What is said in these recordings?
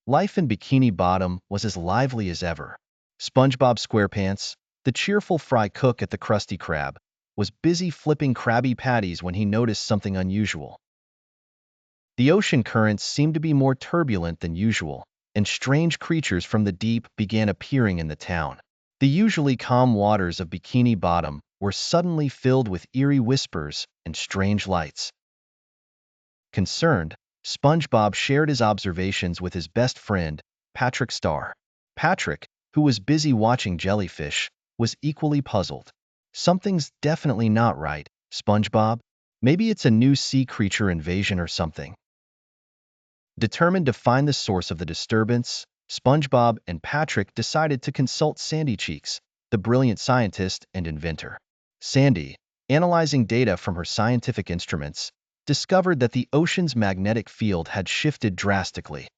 Life in Bikini Bottom was as lively as ever. SpongeBob SquarePants, the cheerful fry cook at the Krusty Krab, was busy flipping Krabby Patties when he noticed something unusual. The ocean currents seemed to be more turbulent than usual, and strange creatures from the deep began appearing in the town. The usually calm waters of Bikini Bottom were suddenly filled with eerie whispers and strange lights. Concerned, SpongeBob shared his observations with his best friend, Patrick Star. Patrick, who was busy watching jellyfish, was equally puzzled. Something's definitely not right, SpongeBob. Maybe it's a new sea creature invasion or something. Determined to find the source of the disturbance, SpongeBob and Patrick decided to consult Sandy Cheeks, the brilliant scientist and inventor. Sandy, analyzing data from her scientific instruments, discovered that the ocean's magnetic field had shifted drastically.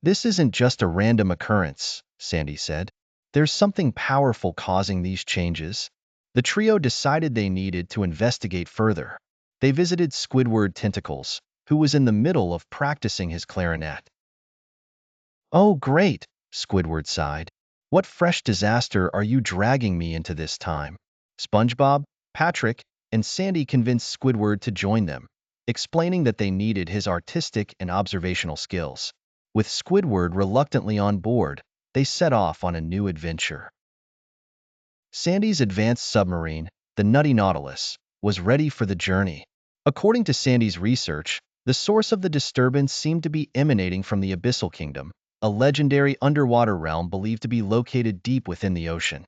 "This isn't just a random occurrence," Sandy said. "There's something powerful causing these changes." The trio decided they needed to investigate further. They visited Squidward Tentacles, who was in the middle of practicing his clarinet. "Oh, great," Squidward sighed. "What fresh disaster are you dragging me into this time?" SpongeBob, Patrick, and Sandy convinced Squidward to join them, explaining that they needed his artistic and observational skills. With Squidward reluctantly on board, they set off on a new adventure. Sandy's advanced submarine, the Nutty Nautilus, was ready for the journey. According to Sandy's research, the source of the disturbance seemed to be emanating from the Abyssal Kingdom, a legendary underwater realm believed to be located deep within the ocean.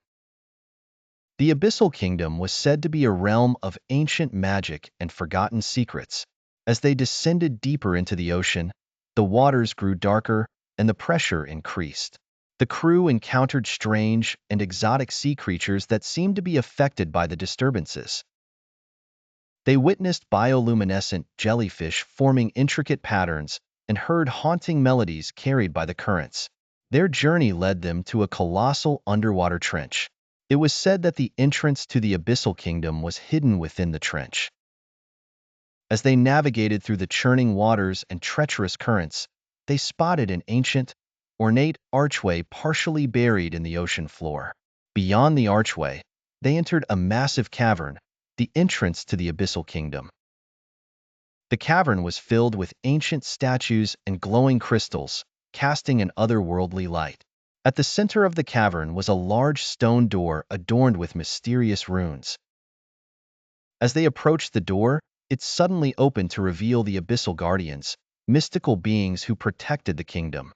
The Abyssal Kingdom was said to be a realm of ancient magic and forgotten secrets. As they descended deeper into the ocean, the waters grew darker and the pressure increased. The crew encountered strange and exotic sea creatures that seemed to be affected by the disturbances. They witnessed bioluminescent jellyfish forming intricate patterns and heard haunting melodies carried by the currents. Their journey led them to a colossal underwater trench. It was said that the entrance to the Abyssal Kingdom was hidden within the trench. As they navigated through the churning waters and treacherous currents, they spotted an ancient, ornate archway partially buried in the ocean floor. Beyond the archway, they entered a massive cavern, the entrance to the Abyssal Kingdom. The cavern was filled with ancient statues and glowing crystals, casting an otherworldly light. At the center of the cavern was a large stone door adorned with mysterious runes. As they approached the door, it suddenly opened to reveal the Abyssal Guardians, mystical beings who protected the kingdom.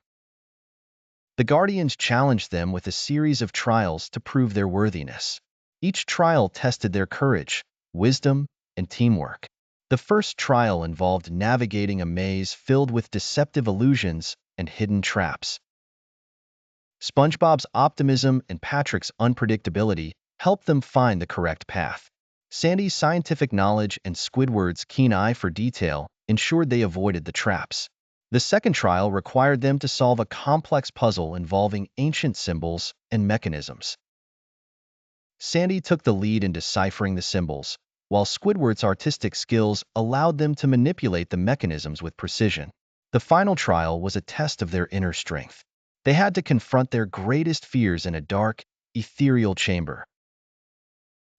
The Guardians challenged them with a series of trials to prove their worthiness. Each trial tested their courage, wisdom, and teamwork. The first trial involved navigating a maze filled with deceptive illusions and hidden traps. SpongeBob's optimism and Patrick's unpredictability helped them find the correct path. Sandy's scientific knowledge and Squidward's keen eye for detail ensured they avoided the traps. The second trial required them to solve a complex puzzle involving ancient symbols and mechanisms. Sandy took the lead in deciphering the symbols, while Squidward's artistic skills allowed them to manipulate the mechanisms with precision. The final trial was a test of their inner strength. They had to confront their greatest fears in a dark, ethereal chamber.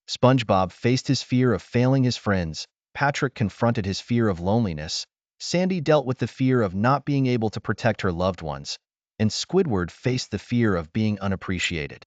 SpongeBob faced his fear of failing his friends, Patrick confronted his fear of loneliness, Sandy dealt with the fear of not being able to protect her loved ones, and Squidward faced the fear of being unappreciated.